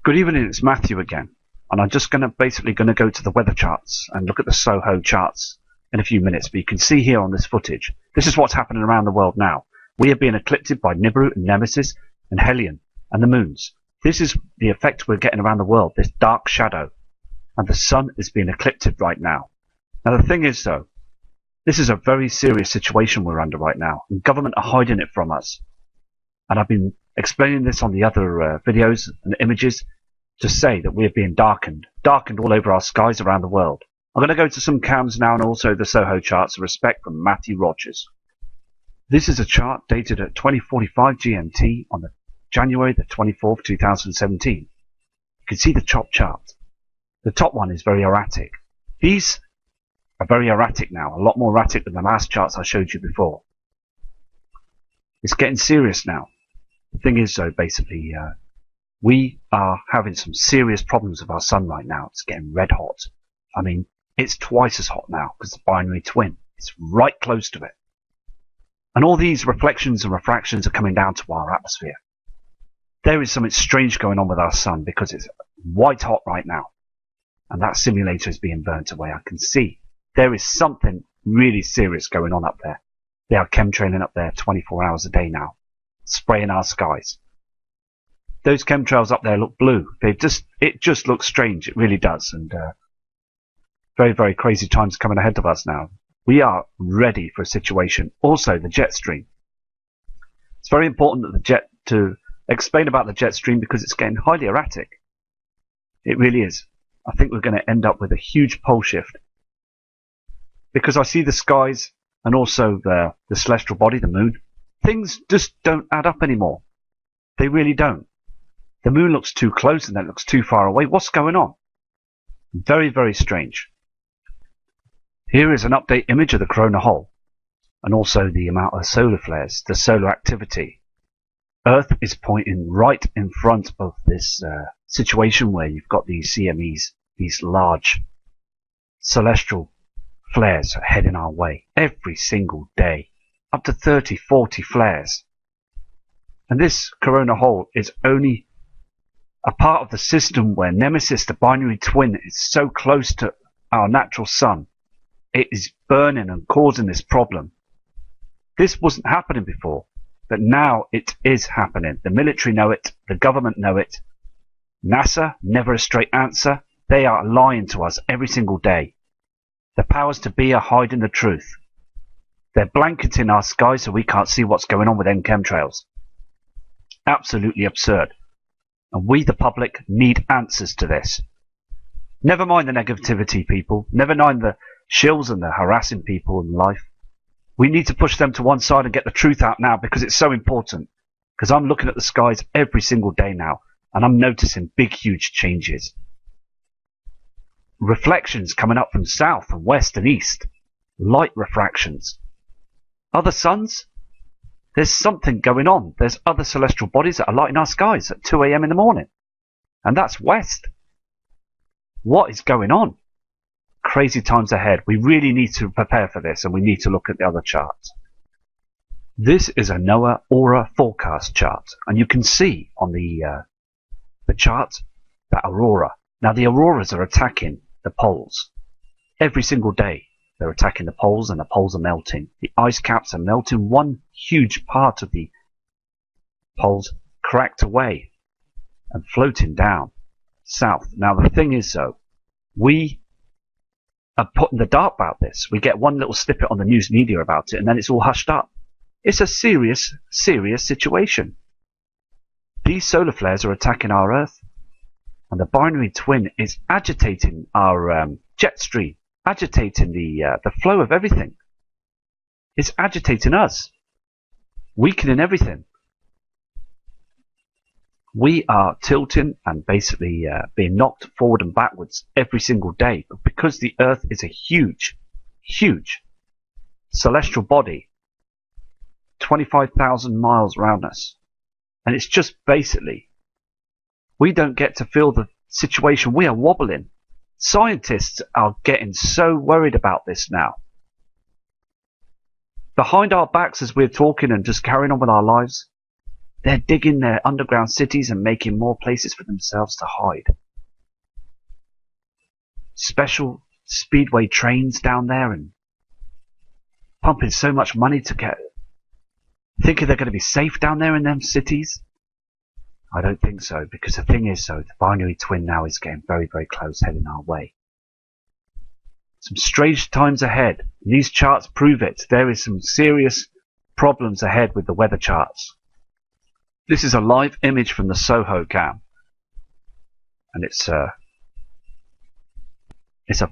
Good evening, it's Matthew again, and I'm just basically going to go to the weather charts and look at the SOHO charts in a few minutes. But you can see here on this footage, this is what's happening around the world now. We are being eclipsed by Nibiru and Nemesis and Helion and the moons. This is the effect we're getting around the world, this dark shadow, and the sun is being eclipsed right now. Now the thing is though, this is a very serious situation we're under right now, and government are hiding it from us. And I've been explaining this on the other videos and images to say that we are being darkened all over our skies around the world. I'm going to go to some cams now and also the SOHO charts of respect from Matthew Rogers. This is a chart dated at 2045 GMT on January the 24th, 2017. You can see the top chart. The top one is very erratic. These are very erratic now, a lot more erratic than the last charts I showed you before. It's getting serious now. The thing is though, basically, we are having some serious problems with our sun right now. It's getting red hot. I mean, it's twice as hot now because the binary twin is right close to it. And all these reflections and refractions are coming down to our atmosphere. There is something strange going on with our sun because it's white hot right now. And that simulator is being burnt away. I can see there is something really serious going on up there. They are chemtrailing up there 24 hours a day now, spraying our skies. Those chemtrails up there look blue. It just looks strange. It really does. And very, very crazy times coming ahead of us now. We are ready for a situation. Also, the jet stream. It's very important that to explain about the jet stream because it's getting highly erratic. It really is. I think we're going to end up with a huge pole shift. Because I see the skies and also the celestial body, the moon. Things just don't add up anymore. They really don't. The moon looks too close and then it looks too far away. What's going on? Very, very strange. Here is an update image of the corona hole and also the amount of solar flares, the solar activity. Earth is pointing right in front of this situation where you've got these CMEs, these large celestial flares heading our way every single day. Up to 30, 40 flares. And this corona hole is only a part of the system where Nemesis, the binary twin, is so close to our natural sun. It is burning and causing this problem. This wasn't happening before, but now it is happening. The military know it, the government know it. NASA, never a straight answer. They are lying to us every single day. The powers to be are hiding the truth. They're blanketing our skies so we can't see what's going on with them chemtrails. Absolutely absurd. And we, the public, need answers to this. Never mind the negativity, people. Never mind the shills and the harassing people in life. We need to push them to one side and get the truth out now because it's so important. Because I'm looking at the skies every single day now and I'm noticing big, huge changes. Reflections coming up from south and west and east. Light refractions. Other suns? There's something going on. There's other celestial bodies that are lighting our skies at 2 AM in the morning. And that's west. What is going on? Crazy times ahead. We really need to prepare for this and we need to look at the other charts. This is a NOAA aura forecast chart. And you can see on the chart that aurora. Now the auroras are attacking the poles every single day. They're attacking the poles and the poles are melting. The ice caps are melting. One huge part of the poles cracked away and floating down south. Now the thing is though, we are put in the dark about this. We get one little snippet on the news media about it and then it's all hushed up. It's a serious, serious situation. These solar flares are attacking our Earth and the binary twin is agitating our jet stream. Agitating the flow of everything. It's agitating us. Weakening everything. We are tilting and basically being knocked forward and backwards every single day. But because the Earth is a huge, huge celestial body, 25,000 miles around us. And it's just basically, we don't get to feel the situation. We are wobbling. Scientists are getting so worried about this now. Behind our backs as we're talking and just carrying on with our lives, They're digging their underground cities and making more places for themselves to hide. Special speedway trains down there and pumping so much money to get, thinking they're going to be safe down there in them cities. I don't think so, because the thing is the binary twin now is getting very, very close, heading our way. Some strange times ahead. These charts prove it. There is some serious problems ahead with the weather charts. This is a live image from the Soho cam, and it's a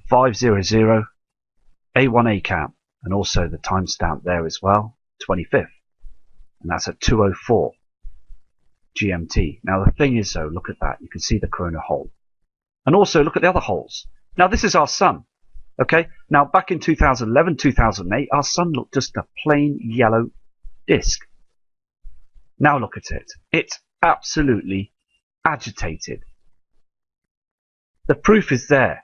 500 A1A cam, and also the timestamp there as well, 25th, and that's at 2:04 GMT. Now the thing is though, look at that, you can see the corona hole, and also look at the other holes. Now this is our sun. Okay, now back in 2011, 2008, our sun looked just a plain yellow disk. Now look at it. It's absolutely agitated. The proof is there.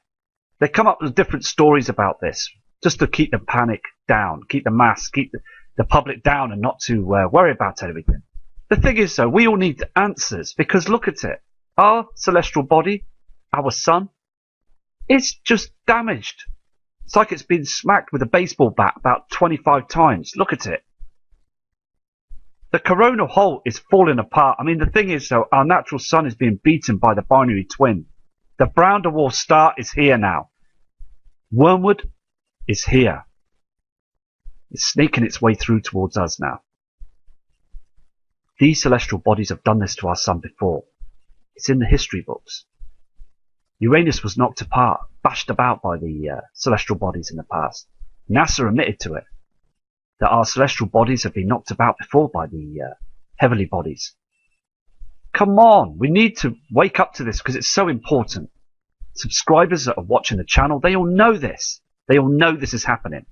They come up with different stories about this, just to keep the panic down, keep the mass, keep the public down and not to worry about everything. The thing is though, we all need answers, because look at it. Our celestial body, our sun, it's just damaged. It's like it's been smacked with a baseball bat about 25 times. Look at it. The coronal hole is falling apart. I mean, the thing is though, our natural sun is being beaten by the binary twin. The brown dwarf star is here now. Wormwood is here. It's sneaking its way through towards us now. These celestial bodies have done this to our sun before. It's in the history books. Uranus was knocked apart, bashed about by the celestial bodies in the past. NASA admitted to it, that our celestial bodies have been knocked about before by the heavenly bodies. Come on, we need to wake up to this because it's so important. Subscribers that are watching the channel, they all know this. They all know this is happening.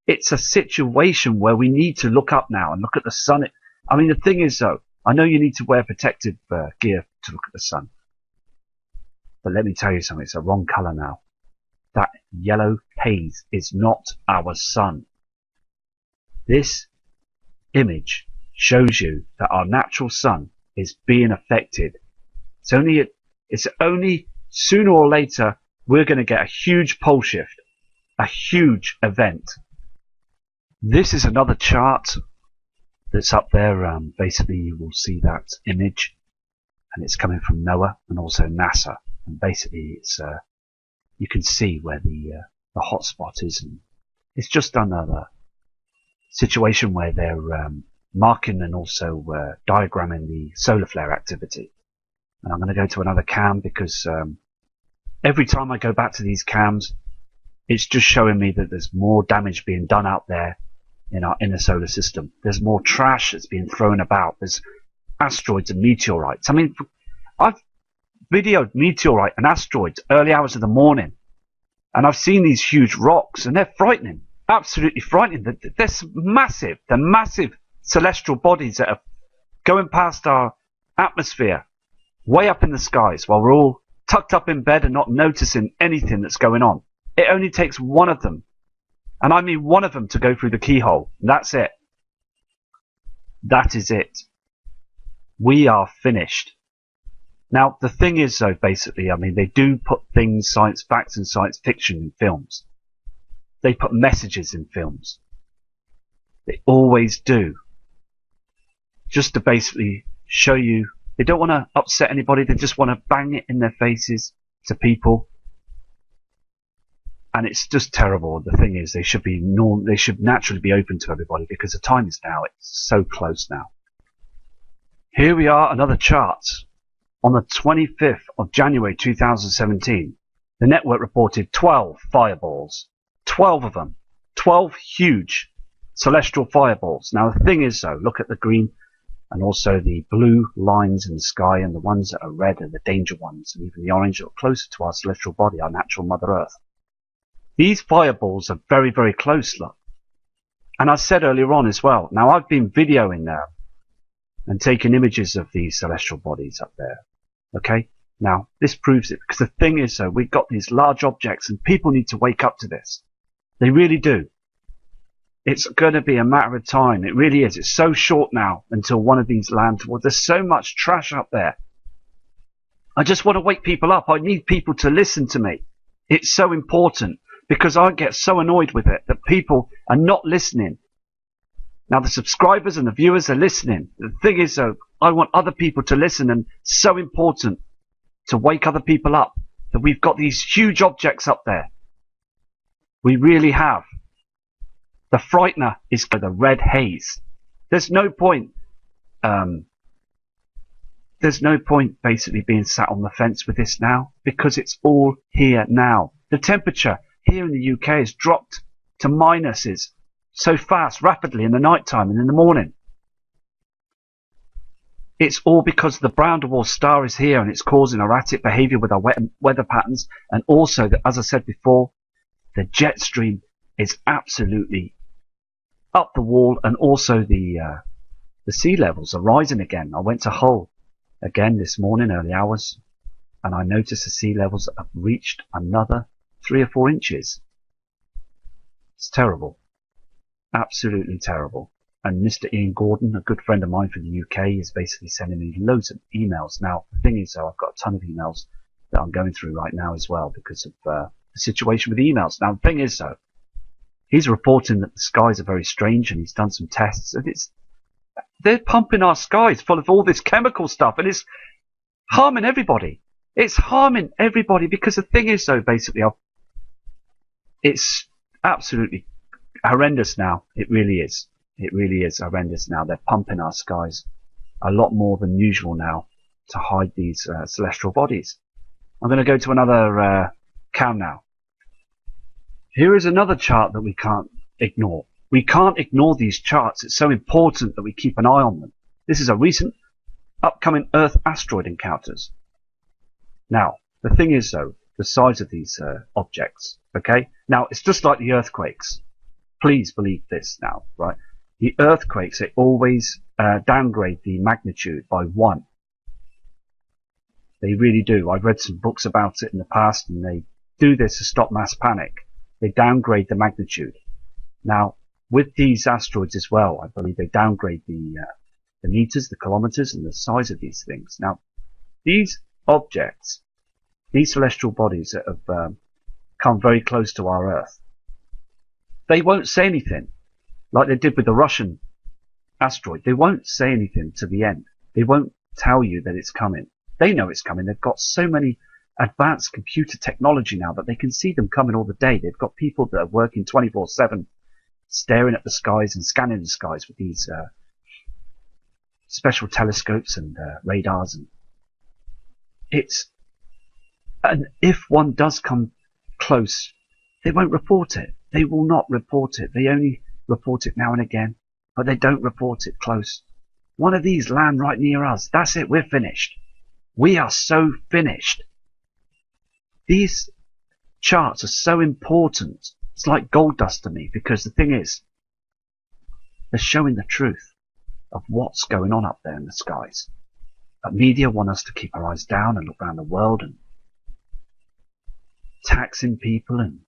It's a situation where we need to look up now and look at the sun. I mean, the thing is though, I know you need to wear protective gear to look at the sun. But let me tell you something, it's the wrong colour now. That yellow haze is not our sun. This image shows you that our natural sun is being affected. It's only sooner or later we're going to get a huge pole shift, a huge event. This is another chart that's up there. Basically, you will see that image, and it's coming from NOAA and also NASA. And basically, it's you can see where the hot spot is, and it's just another situation where they're marking and also diagramming the solar flare activity. And I'm going to go to another cam because every time I go back to these cams, it's just showing me that there's more damage being done out there in our inner solar system. There's more trash that's being thrown about. There's asteroids and meteorites. I mean, I've videoed meteorite and asteroids early hours of the morning, and I've seen these huge rocks, and they're frightening, absolutely frightening. They're massive. They're massive celestial bodies that are going past our atmosphere, way up in the skies, while we're all tucked up in bed and not noticing anything that's going on. It only takes one of them, and I mean one of them, to go through the keyhole. That's it. That is it. We are finished. Now, the thing is, though, basically, I mean, they do put things, science facts and science fiction in films. They put messages in films. They always do. Just to basically show you, they don't want to upset anybody, they just want to bang it in their faces to people. And it's just terrible. The thing is, they should naturally be open to everybody, because the time is now, it's so close now. Here we are, another chart. On the 25th of January 2017, the network reported 12 fireballs. 12 of them. 12 huge celestial fireballs. Now the thing is though, look at the green and also the blue lines in the sky, and the ones that are red are the danger ones, and even the orange that are closer to our celestial body, our natural Mother Earth. These fireballs are very, very close, look. And I said earlier on as well, now I've been videoing now and taking images of these celestial bodies up there. Okay, now this proves it, because the thing is though, we've got these large objects and people need to wake up to this. They really do. It's going to be a matter of time. It really is. It's so short now until one of these land towards. There's so much trash up there. I just want to wake people up. I need people to listen to me. It's so important because I get so annoyed with it that people are not listening. Now the subscribers and the viewers are listening. The thing is though, I want other people to listen, and it's so important to wake other people up that we've got these huge objects up there. We really have. The frightener is the red haze. There's no point basically being sat on the fence with this now, because it's all here now. The temperature here in the UK has dropped to minuses so fast, rapidly in the night time and in the morning. It's all because the brown dwarf star is here, and it's causing erratic behaviour with our weather patterns, and also, as I said before, the jet stream is absolutely up the wall, and also the sea levels are rising again. I went to Hull again this morning, early hours, and I noticed the sea levels have reached another 3 or 4 inches. It's terrible. Absolutely terrible. And Mr. Ian Gordon, a good friend of mine from the UK, is basically sending me loads of emails. Now, the thing is, though, I've got a ton of emails that I'm going through right now as well because of the situation with the emails. Now, the thing is, though, he's reporting that the skies are very strange, and he's done some tests, and they're pumping our skies full of all this chemical stuff, and it's harming everybody. It's harming everybody because the thing is, though, basically, it's absolutely horrendous now. It really is. It really is horrendous now. They're pumping our skies a lot more than usual now to hide these celestial bodies. I'm going to go to another cam now. Here is another chart that we can't ignore. We can't ignore these charts. It's so important that we keep an eye on them. This is a recent upcoming Earth asteroid encounters. Now, the thing is, though, the size of these objects, okay? Now, it's just like the earthquakes. Please believe this now, right? The earthquakes, they always downgrade the magnitude by 1. They really do. I've read some books about it in the past, and they do this to stop mass panic. They downgrade the magnitude. Now, with these asteroids as well, I believe they downgrade the meters, the kilometers, and the size of these things. Now, these objects, these celestial bodies that have come very close to our Earth, they won't say anything, like they did with the Russian asteroid. They won't say anything to the end. They won't tell you that it's coming. They know it's coming. They've got so many advanced computer technology now that they can see them coming all the day. They've got people that are working 24/7, staring at the skies and scanning the skies with these special telescopes and radars. And if one does come close, they won't report it. They will not report it. They only report it now and again, but they don't report it close. One of these land right near us. That's it. We're finished. We are so finished. These charts are so important. It's like gold dust to me, because the thing is, they're showing the truth of what's going on up there in the skies. But media want us to keep our eyes down and look around the world and taxing people and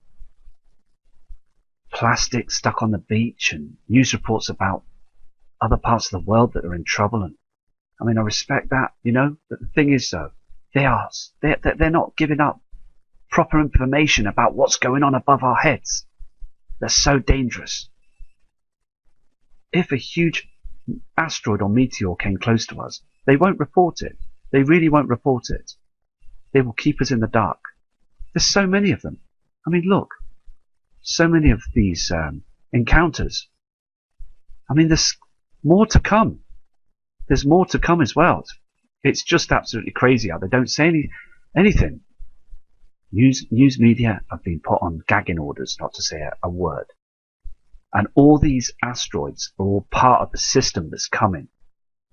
plastic stuck on the beach and news reports about other parts of the world that are in trouble. And I mean, I respect that, you know, but the thing is, though, they're not giving up proper information about what's going on above our heads. They're so dangerous. If a huge asteroid or meteor came close to us, they won't report it. They really won't report it. They will keep us in the dark. There's so many of them. I mean, look, so many of these encounters. I mean, there's more to come. There's more to come as well. It's just absolutely crazy how they don't say anything. News media have been put on gagging orders not to say a word. And all these asteroids are all part of the system that's coming,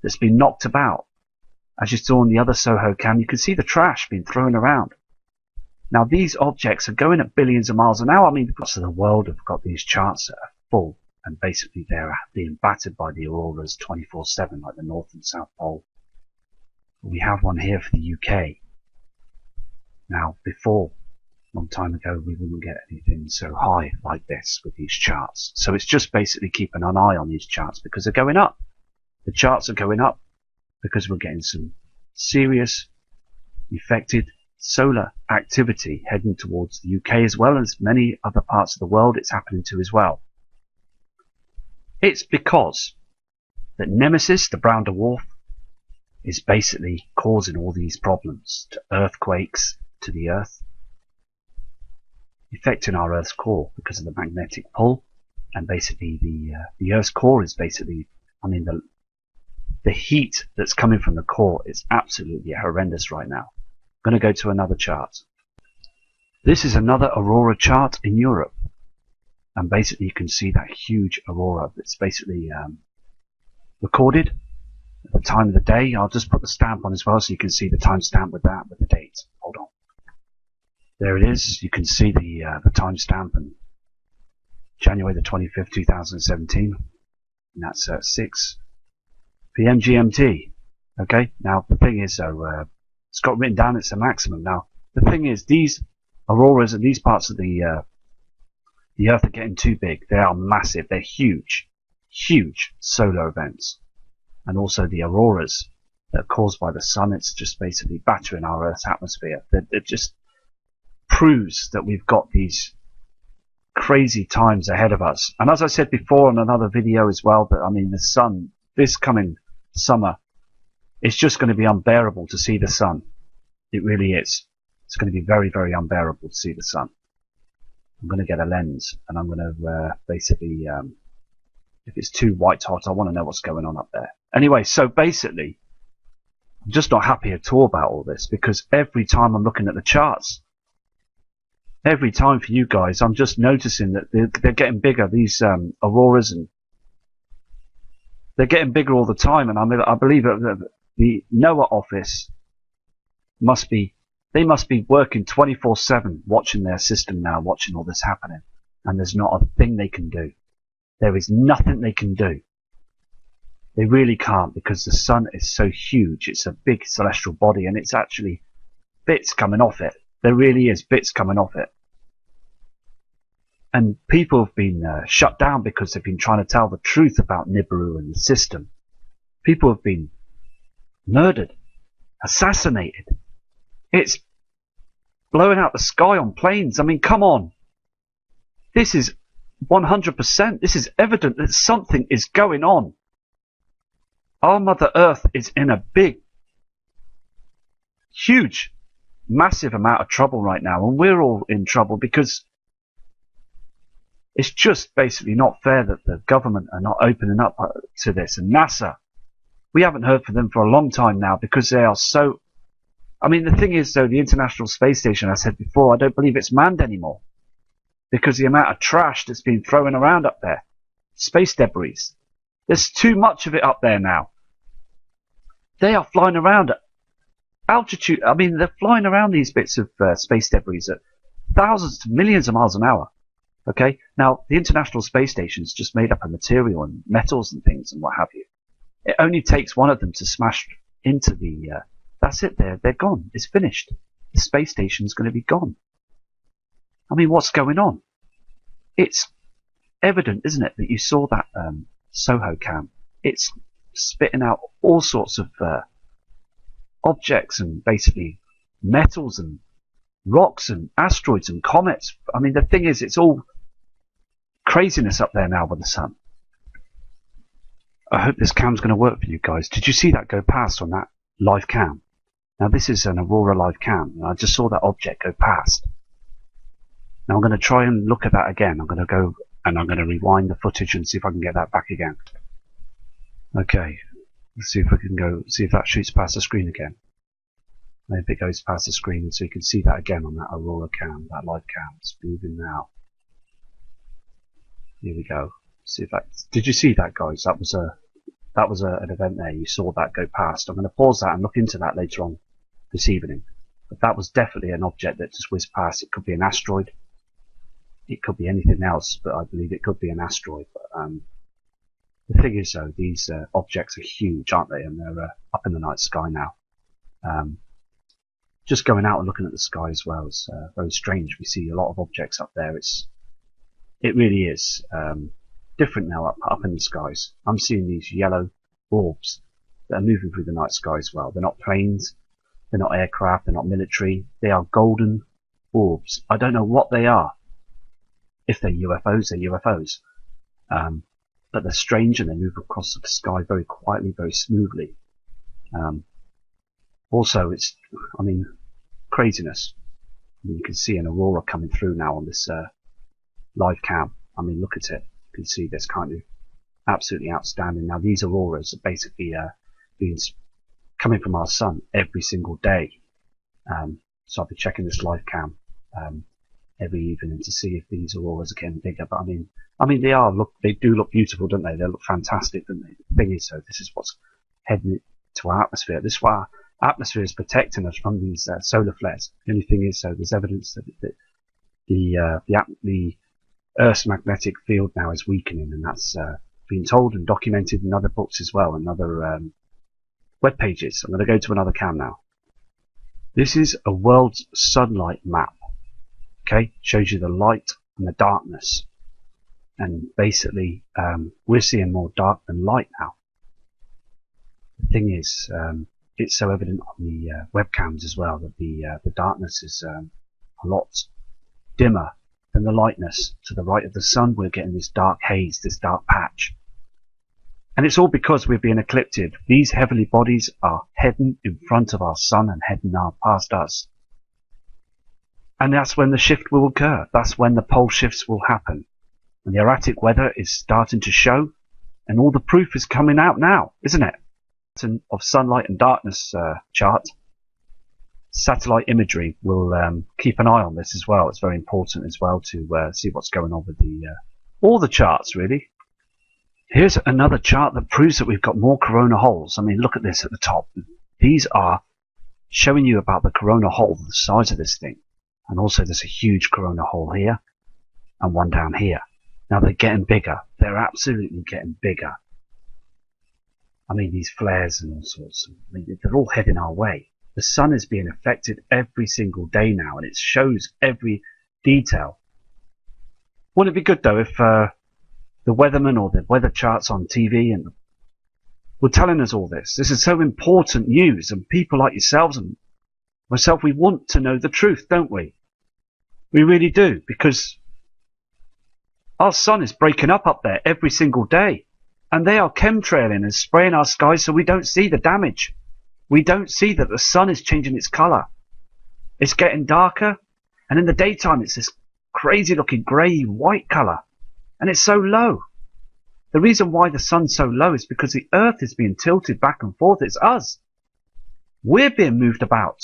that's been knocked about. As you saw in the other Soho cam, you can see the trash being thrown around. Now, these objects are going at billions of miles an hour. I mean, parts of the world have got these charts that are full, and basically they're being battered by the auroras 24/7, like the North and South Pole. We have one here for the UK. Now, before long time ago we wouldn't get anything so high like this with these charts. So it's just basically keeping an eye on these charts because they're going up. The charts are going up because we're getting some serious affected solar activity heading towards the UK as well as many other parts of the world it's happening to as well. It's because that Nemesis, the brown dwarf, is basically causing all these problems to earthquakes, to the Earth, affecting our Earth's core because of the magnetic pull, and basically the Earth's core is basically, I mean, the heat that's coming from the core is absolutely horrendous right now. I'm going to go to another chart. This is another aurora chart in Europe, and basically you can see that huge aurora that's basically recorded at the time of the day. I'll just put the stamp on as well so you can see the timestamp with that, with the date. Hold on. There it is. You can see the timestamp, and January the 25th, 2017. And that's 6 p.m. GMT. Okay. Now the thing is, it's got written down it's a maximum. Now the thing is, these auroras and these parts of the Earth are getting too big. They are massive. They're huge, huge solar events, and also the auroras that are caused by the sun. It's just basically battering our Earth's atmosphere. It just proves that we've got these crazy times ahead of us. And as I said before in another video as well, that I mean the sun, this coming summer, it's just going to be unbearable to see the sun. It really is. It's going to be very, very unbearable to see the sun. I'm going to get a lens and I'm going to basically, if it's too white hot, I want to know what's going on up there. Anyway, so basically, I'm just not happy at all about all this because every time I'm looking at the charts, every time for you guys, I'm just noticing that they're getting bigger, these auroras, and they're getting bigger all the time. And I believe that the NOAA office must be working 24/7 watching their system now, watching all this happening. And there's not a thing they can do. There is nothing they can do. They really can't, because the sun is so huge. It's a big celestial body, and it's actually bits coming off it. There really is bits coming off it. And people have been shut down because they've been trying to tell the truth about Nibiru and the system. People have been murdered, assassinated. It's blowing out the sky on planes. I mean, come on. This is 100%. This is evident that something is going on. Our Mother Earth is in a big, huge, massive amount of trouble right now. And we're all in trouble because it's just basically not fair that the government are not opening up to this. And NASA, we haven't heard from them for a long time now because they are so... I mean, the thing is, though, the International Space Station, I said before, I don't believe it's manned anymore because the amount of trash that's been thrown around up there, space debris, there's too much of it up there now. They are flying around at altitude. I mean, they're flying around these bits of space debris at thousands to millions of miles an hour. Okay, now the International Space Station's just made up of material and metals and things and what have you. It only takes one of them to smash into the... that's it, they're gone. It's finished. The space station's going to be gone. I mean, what's going on? It's evident, isn't it, that you saw that Soho cam. It's spitting out all sorts of objects and basically metals and rocks and asteroids and comets. I mean, the thing is, it's all craziness up there now with the sun. I hope this cam's going to work for you guys. Did you see that go past on that live cam? Now this is an Aurora live cam. I just saw that object go past. Now I'm going to try and look at that again. I'm going to go and I'm going to rewind the footage and see if I can get that back again. Okay, let's see if we can go, see if that shoots past the screen again. Maybe it goes past the screen so you can see that again on that Aurora cam, that live cam. It's moving now. Here we go. See if that, did you see that, guys? That was an event there. You saw that go past. I'm going to pause that and look into that later on this evening. But that was definitely an object that just whizzed past. It could be an asteroid. It could be anything else, but I believe it could be an asteroid. But the thing is, though, these objects are huge, aren't they? And they're up in the night sky now. just going out and looking at the sky as well is very strange. We see a lot of objects up there. It really is different now up in the skies. I'm seeing these yellow orbs that are moving through the night sky as well. They're not planes, they're not aircraft, they're not military. They are golden orbs. I don't know what they are. If they're UFOs, they're UFOs. But they're strange and they move across the sky very quietly, very smoothly. Also, it's, craziness. You can see an aurora coming through now on this live cam. Look at it. You can see this kind of absolutely outstanding. Now, these auroras are basically coming from our sun every single day. So I'll be checking this live cam every evening to see if these auroras are getting bigger. But they do look beautiful, don't they? They look fantastic, don't they? The thing is, though, this is what's heading to our atmosphere. This is why our atmosphere is protecting us from these solar flares. The only thing is, though, there's evidence that the Earth's magnetic field now is weakening, and that's been told and documented in other books as well, and other web pages. I'm going to go to another cam now. This is a world's sunlight map. Okay, shows you the light and the darkness, and basically we're seeing more dark than light now. The thing is, it's so evident on the webcams as well that the darkness is a lot dimmer than the lightness. To the right of the sun, we're getting this dark haze, this dark patch. And it's all because we're being eclipsed. These heavenly bodies are heading in front of our sun and heading past us. And that's when the shift will occur. That's when the pole shifts will happen. And the erratic weather is starting to show. And all the proof is coming out now, isn't it? Of sunlight and darkness chart. Satellite imagery will keep an eye on this as well. It's very important as well to see what's going on with all the charts, really. Here's another chart that proves that we've got more corona holes. Look at this at the top. These are showing you about the corona hole, the size of this thing. And also there's a huge corona hole here and one down here. Now they're getting bigger. They're absolutely getting bigger. These flares and all sorts. They're all heading our way. The sun is being affected every single day now, and it shows every detail. Wouldn't it be good, though, if the weatherman or the weather charts on TV and were telling us all this? This is so important news, and people like yourselves and myself, we want to know the truth, don't we? We really do, because our sun is breaking up there every single day. And they are chemtrailing and spraying our skies so we don't see the damage. We don't see that the sun is changing its colour. It's getting darker, and in the daytime it's this crazy looking grey white colour. And it's so low. The reason why the sun's so low is because the earth is being tilted back and forth. It's us. We're being moved about.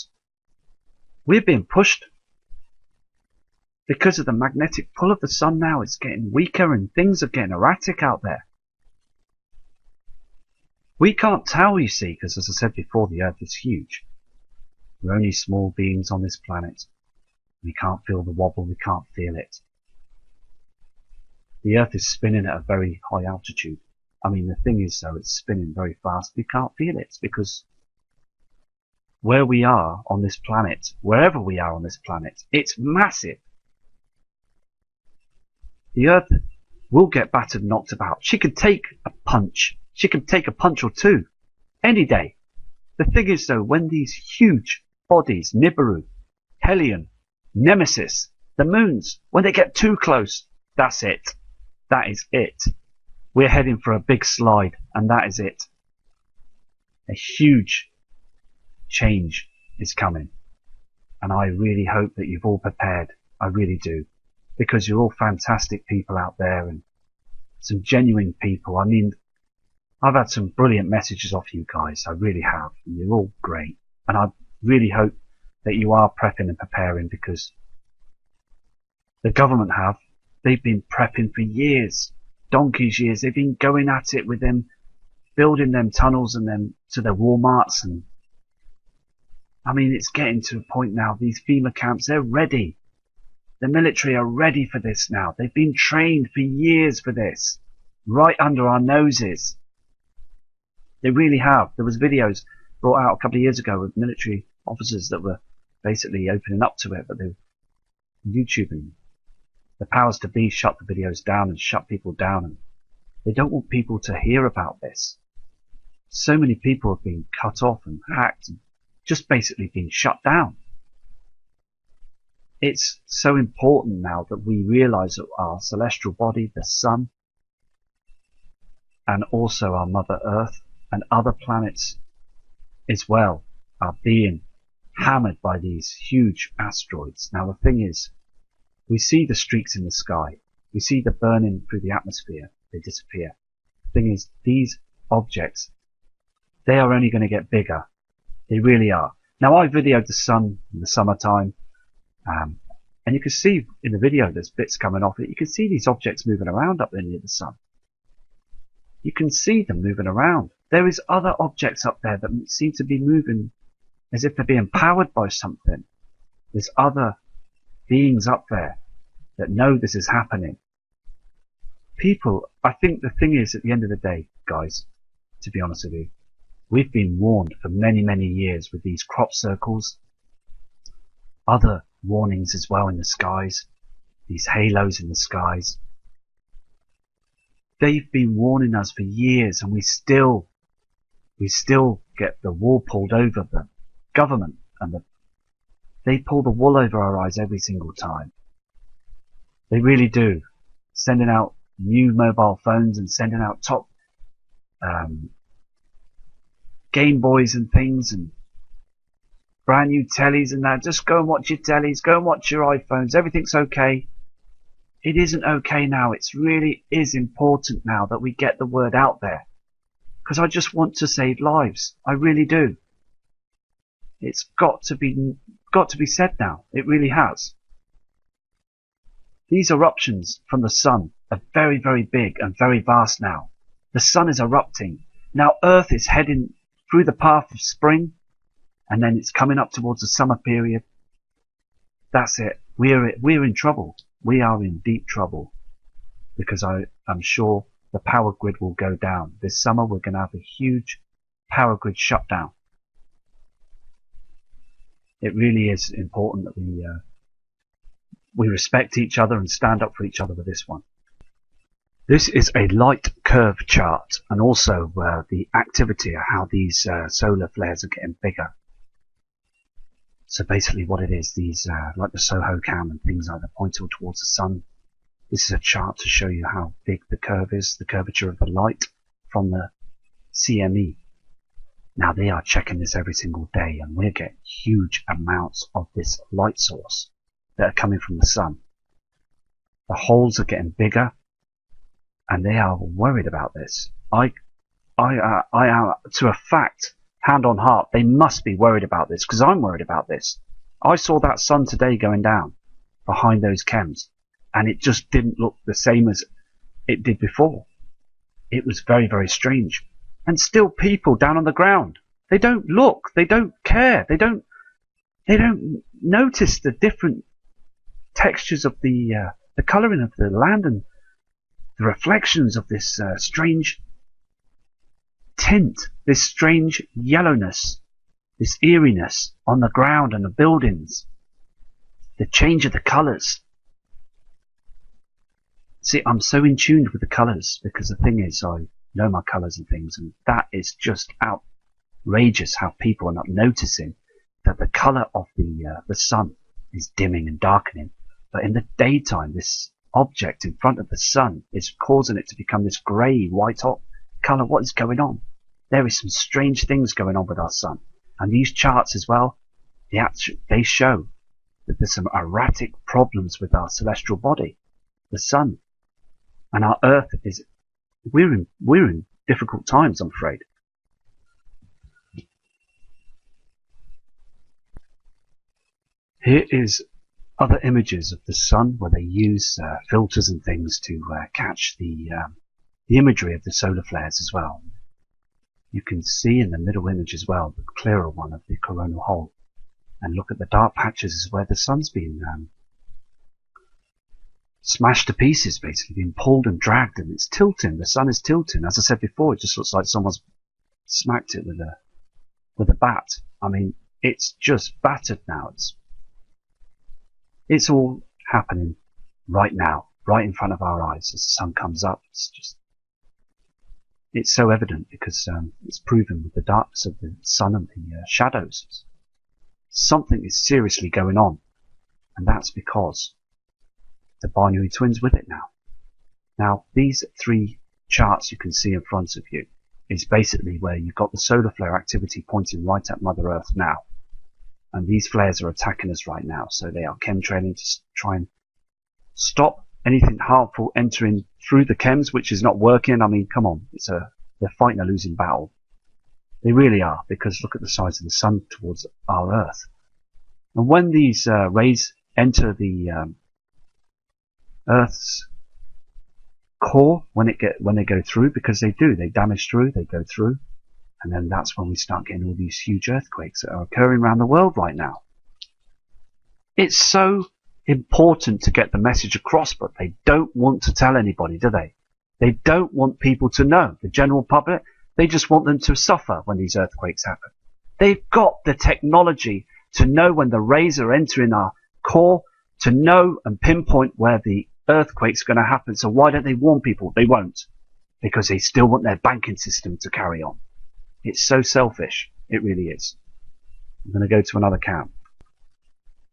We're being pushed. Because of the magnetic pull of the sun now, it's getting weaker and things are getting erratic out there. We can't tell, you see, because as I said before, the Earth is huge. We're only small beings on this planet. We can't feel the wobble, we can't feel it. The Earth is spinning at a very high altitude. The thing is, though, it's spinning very fast. We can't feel it because where we are on this planet, wherever we are on this planet, it's massive. The Earth will get battered and knocked about. She could take a punch. She can take a punch or two any day. The thing is, though, when these huge bodies, Nibiru, Helion, Nemesis, the moons, when they get too close, that's it. That is it. We're heading for a big slide, and that is it. A huge change is coming. And I really hope that you've all prepared. I really do. Because you're all fantastic people out there and some genuine people. I've had some brilliant messages off you guys. I really have. And you're all great. And I really hope that you are prepping and preparing, because the government they've been prepping for years. Donkey's years. They've been going at it with them, building them tunnels and them to their Walmarts. And it's getting to a point now. These FEMA camps, they're ready. The military are ready for this now. They've been trained for years for this. Right under our noses. They really have. There was videos brought out a couple of years ago with military officers that were basically opening up to it, but the YouTube and the powers to be shut the videos down and shut people down, and they don't want people to hear about this. So many people have been cut off and hacked and just basically been shut down. It's so important now that we realize that our celestial body, the sun, and also our Mother Earth and other planets as well, are being hammered by these huge asteroids. Now the thing is, we see the streaks in the sky. We see the burning through the atmosphere. They disappear. The thing is, these objects, they are only going to get bigger. They really are. Now I videoed the sun in the summertime, and you can see in the video there's bits coming off it. You can see these objects moving around up there near the sun. You can see them moving around. There is other objects up there that seem to be moving as if they're being powered by something. There's other beings up there that know this is happening. People, I think the thing is, at the end of the day, guys, to be honest with you, we've been warned for many, many years with these crop circles, other warnings as well in the skies, these halos in the skies. They've been warning us for years, and we still get the wool pulled over the government, and they pull the wool over our eyes every single time. They really do. Sending out new mobile phones and sending out top Game Boys and things, and brand new tellies and that. Just go and watch your tellies, go and watch your iPhones. Everything's okay. It isn't okay now. It really is important now that we get the word out there, because I just want to save lives. I really do. It's got to be said now. It really has. These eruptions from the sun are very, very big and very vast now. The sun is erupting. Now Earth is heading through the path of spring, and then it's coming up towards the summer period. That's it. We're in trouble. We are in deep trouble, because I'm sure the power grid will go down. This summer we're going to have a huge power grid shutdown. It really is important that we respect each other and stand up for each other with this one. This is a light curve chart, and also the activity of how these solar flares are getting bigger. So basically what it is, these like the Soho cam and things like that pointing towards the sun. This is a chart to show you how big the curve is, the curvature of the light from the CME. Now they are checking this every single day, and we're getting huge amounts of this light source that are coming from the sun. The holes are getting bigger, and they are worried about this. I am, to a fact, hand on heart, they must be worried about this, because I'm worried about this. I saw that sun today going down behind those chems, and it just didn't look the same as it did before. It was very, very strange. And still people down on the ground, they don't look, they don't care, they don't notice the different textures of the colouring of the land and the reflections of this strange tint, this strange yellowness, this eeriness on the ground and the buildings, the change of the colours. See, I'm so in tune with the colours, because the thing is, I know my colours and things, and that is just outrageous how people are not noticing that the colour of the sun is dimming and darkening, but in the daytime this object in front of the sun is causing it to become this grey, white hot colour. What is going on? There is some strange things going on with our sun, and these charts as well, they show that there's some erratic problems with our celestial body, the sun, and our Earth is. We're in difficult times, I'm afraid. Here is other images of the sun where they use filters and things to catch the imagery of the solar flares as well. You can see in the middle image as well, the clearer one of the coronal hole, and look at the dark patches where the sun's been smashed to pieces, basically being pulled and dragged, and it's tilting. The sun is tilting. As I said before, it just looks like someone's smacked it with a bat. I mean, It's just battered now. It's all happening right now, right in front of our eyes as the sun comes up. It's so evident because it's proven with the darkness of the sun and the shadows. Something is seriously going on, and that's because the binary twin's with it now. Now, these three charts you can see in front of you is basically where you've got the solar flare activity pointing right at Mother Earth now. And these flares are attacking us right now, so they are chemtrailing to try and stop anything harmful entering through the chems, which is not working. I mean, come on, they're fighting a losing battle. They really are, because look at the size of the sun towards our Earth. And when these rays enter the Earth's core, when they go through, because they damage through, they go through, and then that's when we start getting all these huge earthquakes that are occurring around the world right now. It's so important to get the message across, but they don't want to tell anybody, do they? They don't want people to know. The general public, they just want them to suffer when these earthquakes happen. They've got the technology to know when the rays are entering our core, to know and pinpoint where the earthquake's going to happen. So why don't they warn people? They won't, because they still want their banking system to carry on. It's so selfish. It really is. I'm going to go to another cam.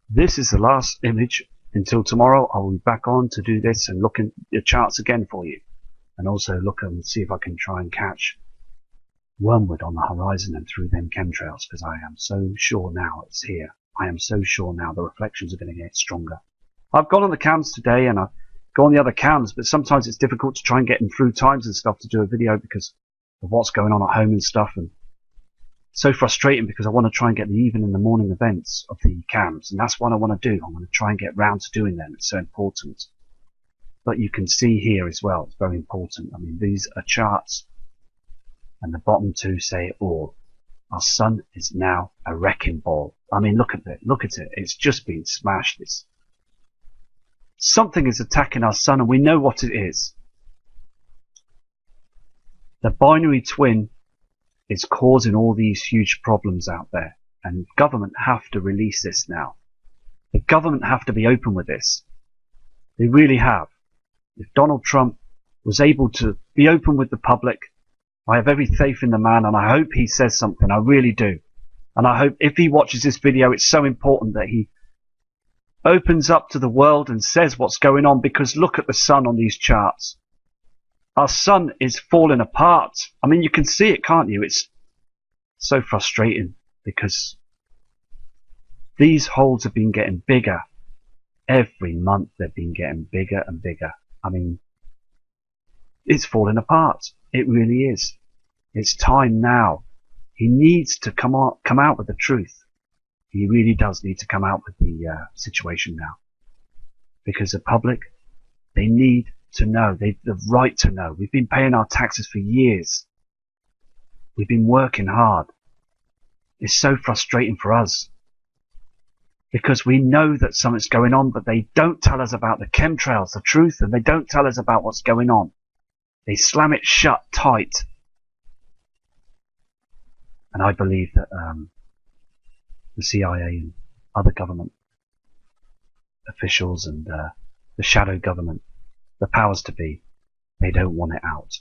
This is the last image. Until tomorrow, I will be back on to do this and look at the charts again for you. And also look and see if I can try and catch wormwood on the horizon and through them chemtrails, because I am so sure now it's here. I am so sure now the reflections are going to get stronger. I've gone on the cams today and I've gone on the other cams, but sometimes it's difficult to try and get in through times and stuff to do a video because of what's going on at home and stuff, and so frustrating because I want to try and get the even in the morning events of the cams, and that's what I want to do. I want to try and get round to doing them. It's so important. But you can see here as well, it's very important. I mean, these are charts, and the bottom two say it all. Our sun is now a wrecking ball. I mean, look at it. Look at it. It's just been smashed. Something is attacking our sun, and we know what it is. The binary twin is causing all these huge problems out there, and government have to release this now. The government have to be open with this. They really have. If Donald Trump was able to be open with the public, I have every faith in the man, and I hope he says something. I really do. And I hope if he watches this video, it's so important that he opens up to the world and says what's going on, because look at the sun on these charts. Our sun is falling apart. I mean, you can see it, can't you? It's so frustrating because these holes have been getting bigger. Every month they've been getting bigger and bigger. I mean, it's falling apart. It really is. It's time now. He needs to come out with the truth. He really does need to come out with the situation now. Because the public, they need to know. They've the right to know. We've been paying our taxes for years. We've been working hard. It's so frustrating for us. Because we know that something's going on, but they don't tell us about the chemtrails, the truth, and they don't tell us about what's going on. They slam it shut tight. And I believe that the CIA and other government officials and the shadow government, the powers to be, they don't want it out.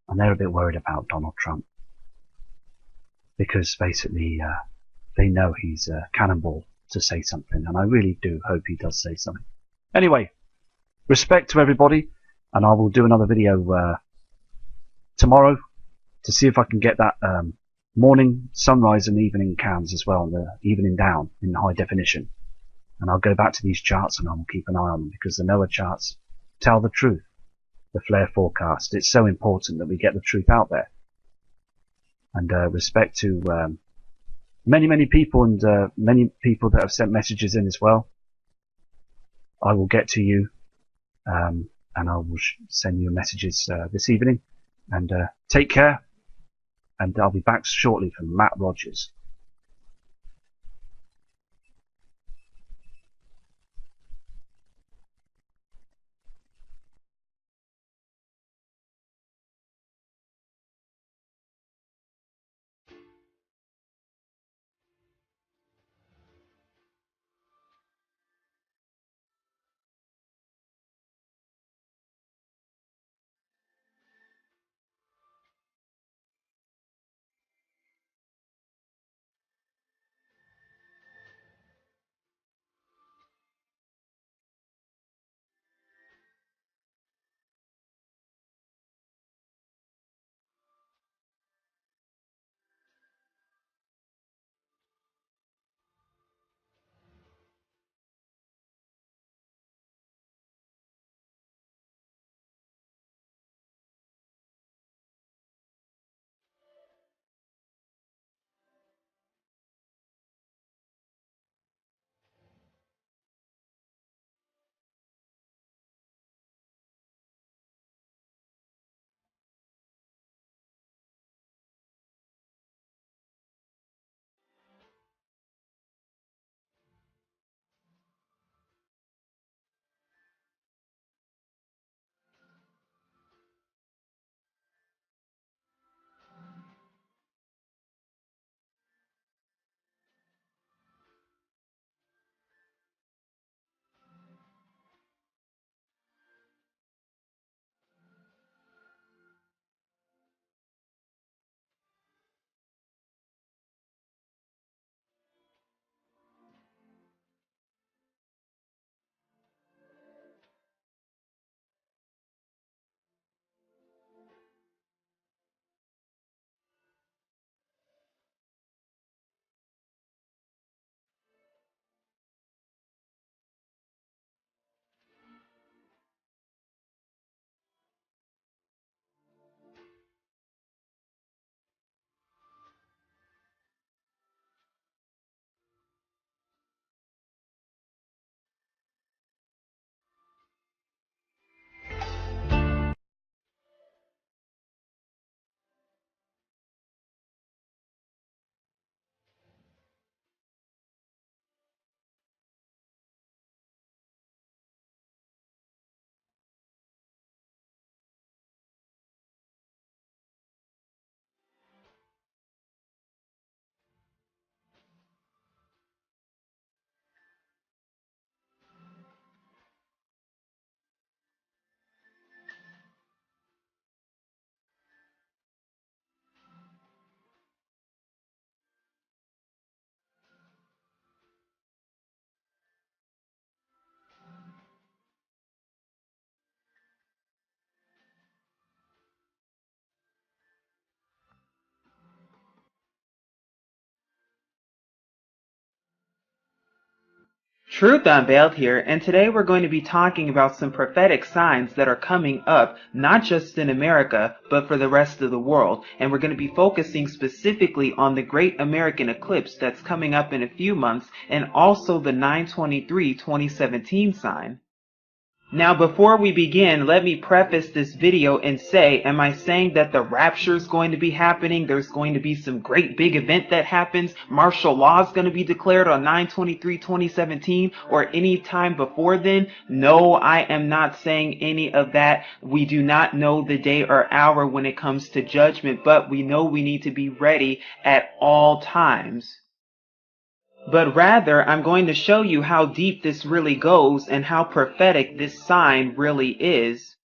And they're a bit worried about Donald Trump. Because basically they know he's a cannonball to say something. And I really do hope he does say something. Anyway, respect to everybody. And I will do another video tomorrow to see if I can get that morning, sunrise and evening cams as well, the evening down in high definition. And I'll go back to these charts and I will keep an eye on them, because the NOAA charts tell the truth. The flare forecast. It's so important that we get the truth out there. And respect to many people, and many people that have sent messages in as well. I will get to you and I will send you messages this evening. And take care. And I'll be back shortly from Matt Rogers. Truth Unveiled here, and today we're going to be talking about some prophetic signs that are coming up, not just in America, but for the rest of the world. And we're going to be focusing specifically on the Great American Eclipse that's coming up in a few months, and also the 9/23/2017 sign. Now before we begin, let me preface this video and say, am I saying that the rapture is going to be happening? There's going to be some great big event that happens? Martial law is going to be declared on 9/23/2017 or any time before then? No, I am not saying any of that. We do not know the day or hour when it comes to judgment, but we know we need to be ready at all times. But rather, I'm going to show you how deep this really goes and how prophetic this sign really is.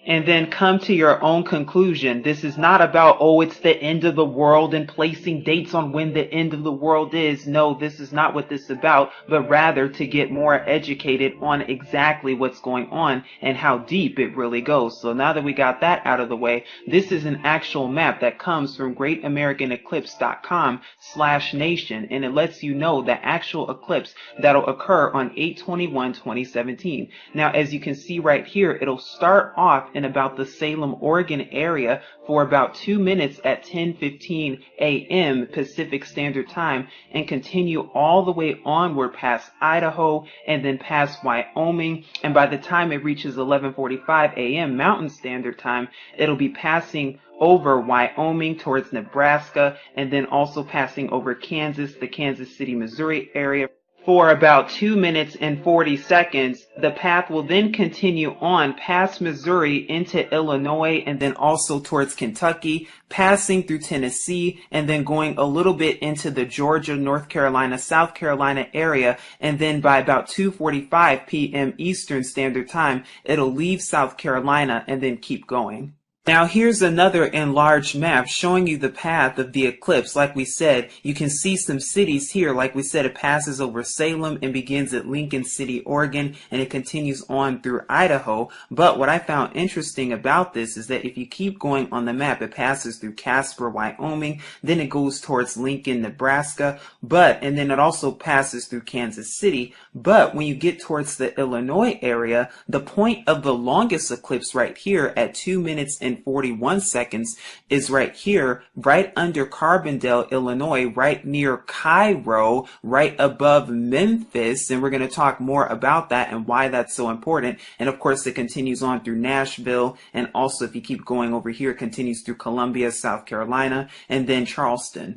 And then come to your own conclusion. This is not about, oh, it's the end of the world and placing dates on when the end of the world is. No, this is not what this is about, but rather to get more educated on exactly what's going on and how deep it really goes. So now that we got that out of the way, this is an actual map that comes from greatamericanaeclipse.com/nation, and it lets you know the actual eclipse that'll occur on 8/21/2017. Now, as you can see right here, it'll start off in about the Salem, Oregon area for about 2 minutes at 10:15 a.m. Pacific Standard Time and continue all the way onward past Idaho and then past Wyoming. And by the time it reaches 11:45 a.m. Mountain Standard Time, it'll be passing over Wyoming towards Nebraska and then also passing over Kansas, the Kansas City, Missouri area for about 2 minutes and 40 seconds. The path will then continue on past Missouri into Illinois and then also towards Kentucky, passing through Tennessee and then going a little bit into the Georgia, North Carolina, South Carolina area. And then by about 2:45 p.m. Eastern Standard Time, it'll leave South Carolina and then keep going. Now here's another enlarged map showing you the path of the eclipse. Like we said, you can see some cities here. Like we said, it passes over Salem and begins at Lincoln City, Oregon, and it continues on through Idaho. But what I found interesting about this is that if you keep going on the map, it passes through Casper, Wyoming, then it goes towards Lincoln, Nebraska, and then it also passes through Kansas City. But when you get towards the Illinois area, the point of the longest eclipse right here at 2 minutes and 41 seconds is right here, right under Carbondale, Illinois, right near Cairo, right above Memphis. And we're going to talk more about that and why that's so important. And of course, it continues on through Nashville. And also, if you keep going over here, it continues through Columbia, South Carolina, and then Charleston.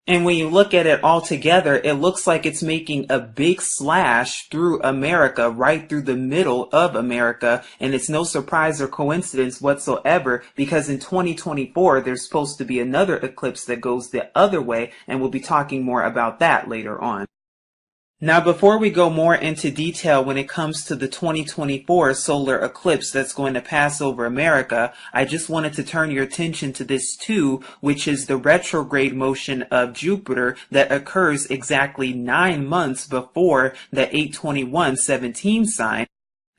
And when you look at it all together, it looks like it's making a big slash through America, right through the middle of America. And it's no surprise or coincidence whatsoever, because in 2024, there's supposed to be another eclipse that goes the other way. And we'll be talking more about that later on. Now, before we go more into detail when it comes to the 2024 solar eclipse that's going to pass over America, I just wanted to turn your attention to this too, which is the retrograde motion of Jupiter that occurs exactly 9 months before the 8/21/17 sign.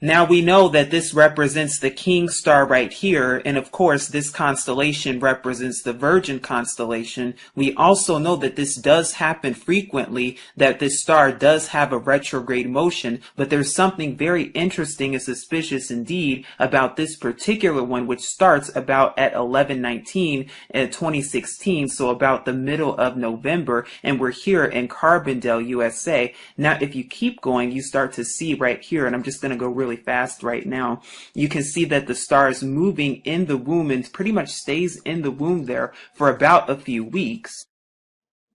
Now we know that this represents the King star right here, and of course this constellation represents the Virgin constellation. We also know that this does happen frequently, that this star does have a retrograde motion, but there's something very interesting and suspicious indeed about this particular one, which starts about at 11/19 in 2016, so about the middle of November, and we're here in Carbondale, USA. Now if you keep going, you start to see right here, and I'm just going to go really fast right now, you can see that the star is moving in the womb and pretty much stays in the womb there for about a few weeks.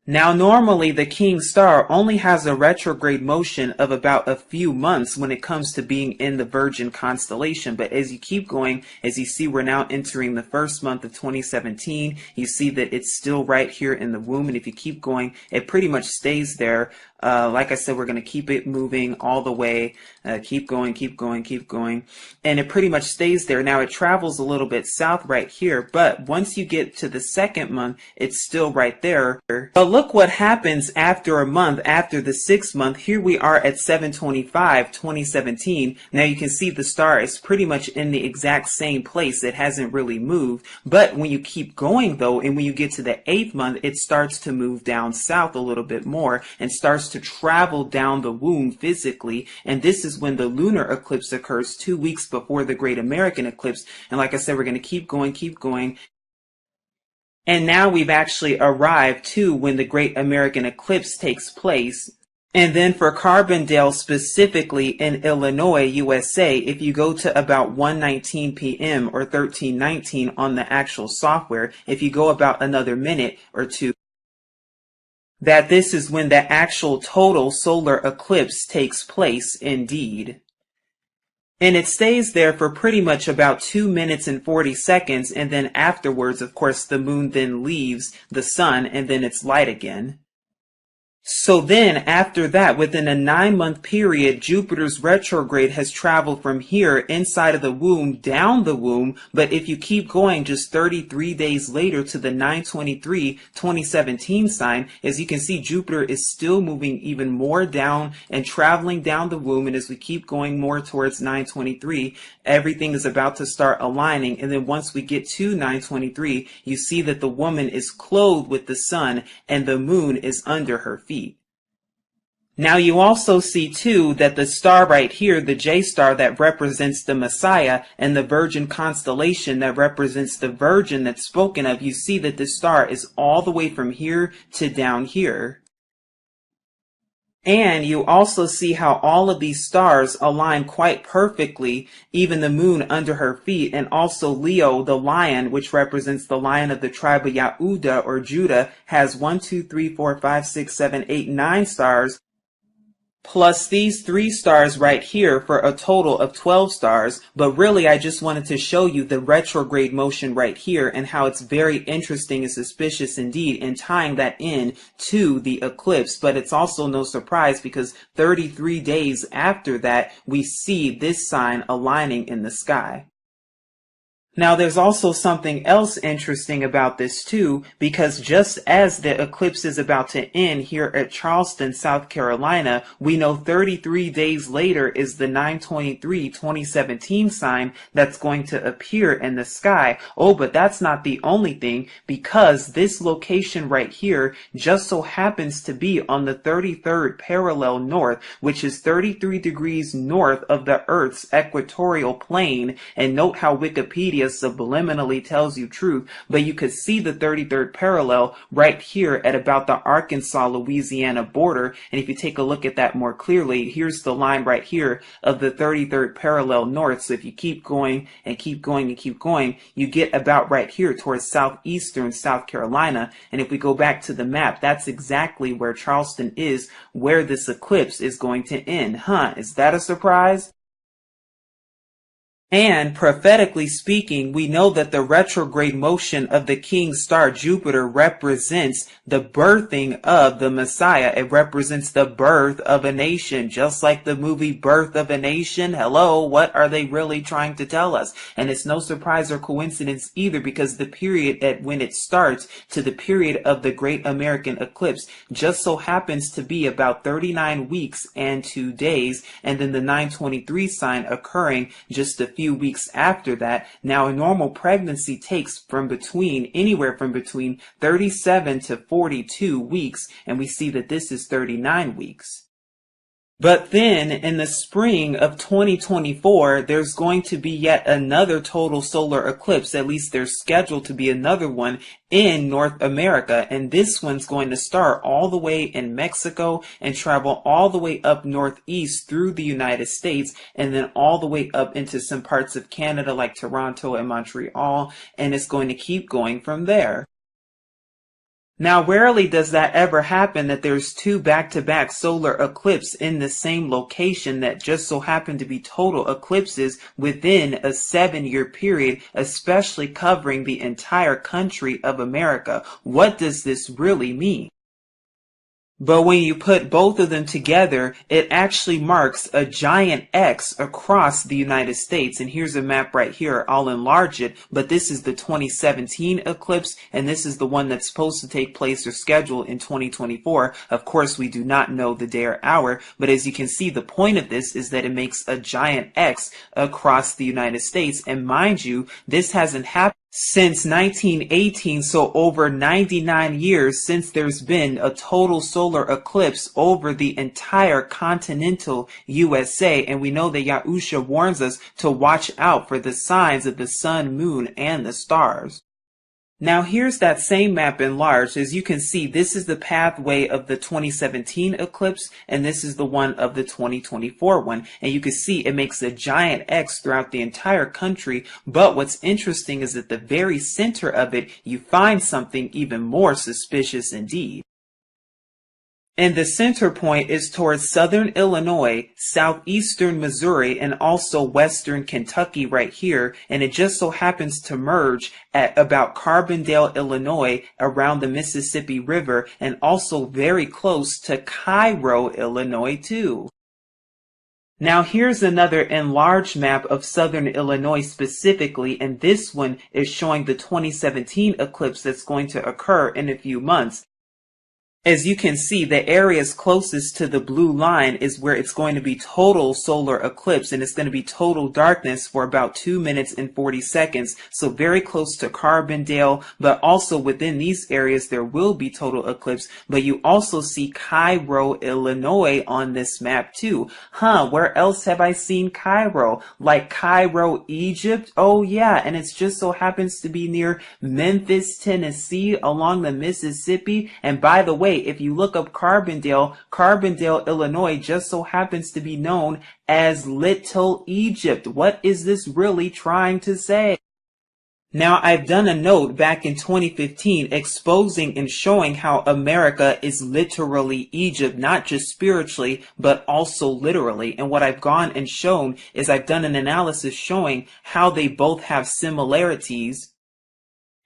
Now, normally the King star only has a retrograde motion of about a few months when it comes to being in the Virgin constellation. But as you keep going, as you see, we're now entering the first month of 2017. You see that it's still right here in the womb. And if you keep going, it pretty much stays there. Like I said, we're going to keep it moving all the way. Keep going, keep going, keep going. And it pretty much stays there. Now, it travels a little bit south right here. But once you get to the second month, it's still right there. But look what happens after a month, after the 6th month. Here we are at 7/25/2017. Now you can see the star is pretty much in the exact same place. It hasn't really moved. But when you keep going though, and when you get to the 8th month, it starts to move down south a little bit more and starts starts to travel down the womb physically, and this is when the lunar eclipse occurs 2 weeks before the Great American Eclipse. And like I said, we're going to keep going. And now we've actually arrived to when the Great American Eclipse takes place. And then for Carbondale specifically in Illinois, USA, if you go to about 1:19 p.m. or 13:19 on the actual software, if you go about another minute or two, that this is when the actual total solar eclipse takes place indeed. And it stays there for pretty much about 2 minutes and 40 seconds, and then afterwards, of course, the moon then leaves the sun, and then it's light again. So then, after that, within a 9-month period, Jupiter's retrograde has traveled from here inside of the womb down the womb. But if you keep going just 33 days later to the 9/23/2017 sign, as you can see, Jupiter is still moving even more down and traveling down the womb. And as we keep going more towards 9/23, everything is about to start aligning. And then once we get to 9/23, you see that the woman is clothed with the sun and the moon is under her feet. Now you also see too that the star right here, the J star that represents the Messiah, and the Virgin constellation that represents the Virgin that's spoken of, you see that the star is all the way from here to down here. And you also see how all of these stars align quite perfectly, even the moon under her feet, and also Leo, the lion, which represents the lion of the tribe of Yehuda or Judah, has 1, 2, 3, 4, 5, 6, 7, 8, 9 stars, plus these 3 stars right here for a total of 12 stars. But really, I just wanted to show you the retrograde motion right here and how it's very interesting and suspicious indeed in tying that in to the eclipse. But it's also no surprise because 33 days after that, we see this sign aligning in the sky. Now there's also something else interesting about this too, because just as the eclipse is about to end here at Charleston, South Carolina, we know 33 days later is the 9/23/2017 sign that's going to appear in the sky. Oh, but that's not the only thing, because this location right here just so happens to be on the 33rd parallel north, which is 33 degrees north of the Earth's equatorial plane. And note how Wikipedia subliminally tells you truth, but you could see the 33rd parallel right here at about the Arkansas-Louisiana border. And if you take a look at that more clearly, here's the line right here of the 33rd parallel north. So if you keep going and keep going and keep going, you get about right here towards southeastern South Carolina. And if we go back to the map, that's exactly where Charleston is, where this eclipse is going to end. Is that a surprise? And prophetically speaking, we know that the retrograde motion of the king star Jupiter represents the birthing of the Messiah. It represents the birth of a nation, just like the movie Birth of a Nation. Hello, what are they really trying to tell us? And it's no surprise or coincidence either, because the period at when it starts to the period of the Great American Eclipse just so happens to be about 39 weeks and 2 days, and then the 9/23 sign occurring just a few weeks after that. Now, a normal pregnancy takes anywhere from between 37 to 42 weeks, and we see that this is 39 weeks. But then in the spring of 2024, there's going to be yet another total solar eclipse. At least there's scheduled to be another one in North America. And this one's going to start all the way in Mexico and travel all the way up northeast through the United States, and then all the way up into some parts of Canada like Toronto and Montreal. And it's going to keep going from there. Now, rarely does that ever happen, that there's 2 back-to-back solar eclipses in the same location that just so happen to be total eclipses within a 7-year period, especially covering the entire country of America. What does this really mean? But when you put both of them together, it actually marks a giant X across the United States. And here's a map right here. I'll enlarge it. But this is the 2017 eclipse, and this is the one that's supposed to take place or scheduled in 2024. Of course, we do not know the day or hour, but as you can see, the point of this is that it makes a giant X across the United States. And mind you, this hasn't happened since 1918, so over 99 years since there's been a total solar eclipse over the entire continental USA. And we know that Yahusha warns us to watch out for the signs of the sun, moon, and the stars. Now here's that same map enlarged. As you can see, this is the pathway of the 2017 eclipse, and this is the one of the 2024 one. And you can see it makes a giant X throughout the entire country. But what's interesting is at the very center of it, you find something even more suspicious indeed. And the center point is towards southern Illinois, southeastern Missouri, and also western Kentucky right here. And it just so happens to merge at about Carbondale, Illinois, around the Mississippi River, and also very close to Cairo, Illinois, too. Now here's another enlarged map of southern Illinois specifically, and this one is showing the 2017 eclipse that's going to occur in a few months. As you can see, the areas closest to the blue line is where it's going to be total solar eclipse, and it's going to be total darkness for about 2 minutes and 40 seconds. So very close to Carbondale, but also within these areas there will be total eclipse. But you also see Cairo, Illinois on this map too. Where else have I seen Cairo? Like Cairo, Egypt? Oh yeah, and it just so happens to be near Memphis, Tennessee, along the Mississippi. And by the way, if you look up Carbondale, Illinois just so happens to be known as Little Egypt. What is this really trying to say? Now, I've done a note back in 2015 exposing and showing how America is literally Egypt, not just spiritually, but also literally. And what I've gone and shown is I've done an analysis showing how they both have similarities,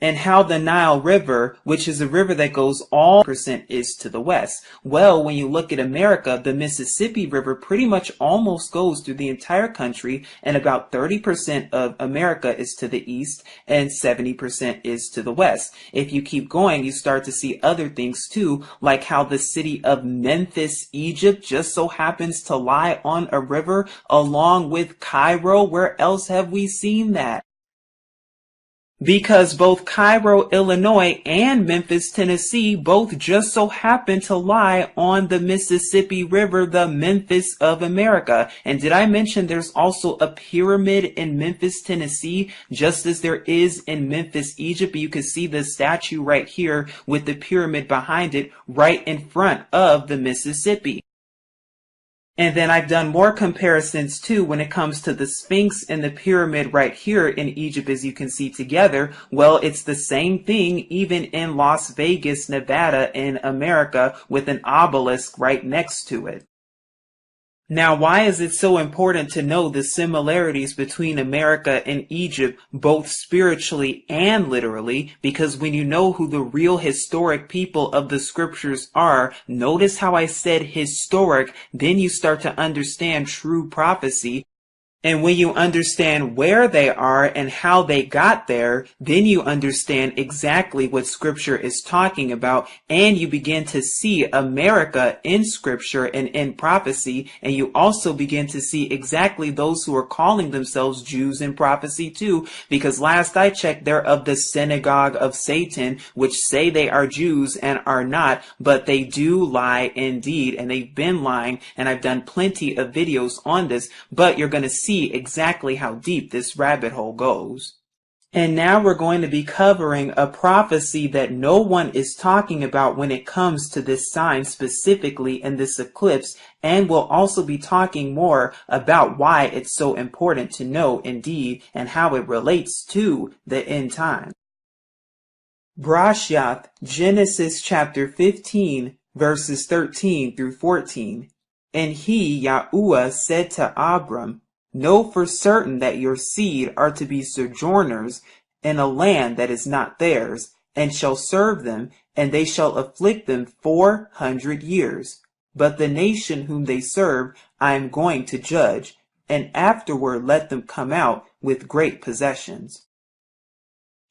and how the Nile River, which is a river that goes all % is to the west. Well, when you look at America, the Mississippi River pretty much almost goes through the entire country, and about 30% of America is to the east and 70% is to the west. If you keep going, you start to see other things too, like how the city of Memphis, Egypt just so happens to lie on a river along with Cairo. Where else have we seen that? Because both Cairo, Illinois and Memphis, Tennessee both just so happen to lie on the Mississippi River, the Memphis of America. And did I mention there's also a pyramid in Memphis, Tennessee, just as there is in Memphis, Egypt? You can see the statue right here with the pyramid behind it right in front of the Mississippi. And then I've done more comparisons too when it comes to the Sphinx and the pyramid right here in Egypt, as you can see together. Well, it's the same thing even in Las Vegas, Nevada in America with an obelisk right next to it. Now, why is it so important to know the similarities between America and Egypt, both spiritually and literally? Because when you know who the real historic people of the scriptures are, notice how I said historic, then you start to understand true prophecy. And when you understand where they are and how they got there, then you understand exactly what Scripture is talking about, and you begin to see America in Scripture and in prophecy, and you also begin to see exactly those who are calling themselves Jews in prophecy too, because last I checked, they're of the synagogue of Satan, which say they are Jews and are not, but they do lie indeed, and they've been lying, and I've done plenty of videos on this, but you're going to see exactly how deep this rabbit hole goes. And now we're going to be covering a prophecy that no one is talking about when it comes to this sign specifically in this eclipse, and we'll also be talking more about why it's so important to know indeed and how it relates to the end time. Brashath, Genesis chapter 15, verses 13 through 14. And he, Yahuwah, said to Abram, know for certain that your seed are to be sojourners in a land that is not theirs, and shall serve them, and they shall afflict them 400 years. But the nation whom they serve I am going to judge, and afterward let them come out with great possessions.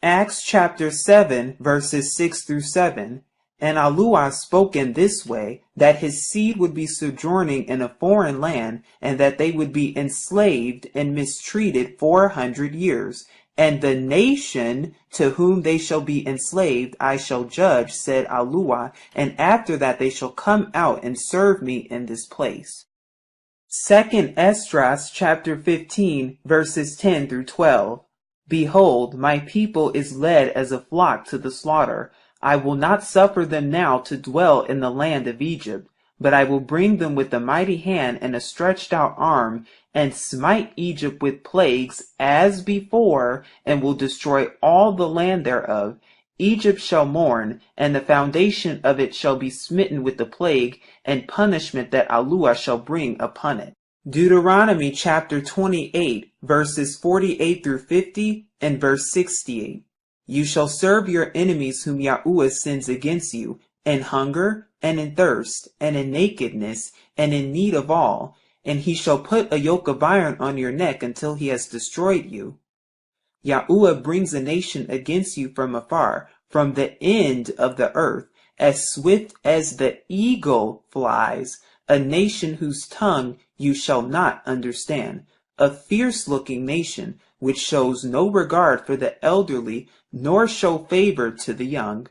Acts chapter 7, verses 6 through 7. And Aluah spoke in this way, that his seed would be sojourning in a foreign land, and that they would be enslaved and mistreated 400 years. And the nation to whom they shall be enslaved I shall judge, said Allah, and after that they shall come out and serve me in this place. 2 Esdras chapter 15 verses 10 through 12. Behold, my people is led as a flock to the slaughter. I will not suffer them now to dwell in the land of Egypt, but I will bring them with a mighty hand and a stretched out arm, and smite Egypt with plagues as before, and will destroy all the land thereof. Egypt shall mourn, and the foundation of it shall be smitten with the plague and punishment that Allah shall bring upon it. Deuteronomy chapter 28 verses 48 through 50 and verse 68. You shall serve your enemies whom Yahuwah sends against you, in hunger, and in thirst, and in nakedness, and in need of all, and he shall put a yoke of iron on your neck until he has destroyed you. Yahuwah brings a nation against you from afar, from the end of the earth, as swift as the eagle flies, a nation whose tongue you shall not understand, a fierce-looking nation, which shows no regard for the elderly, nor show favor to the young.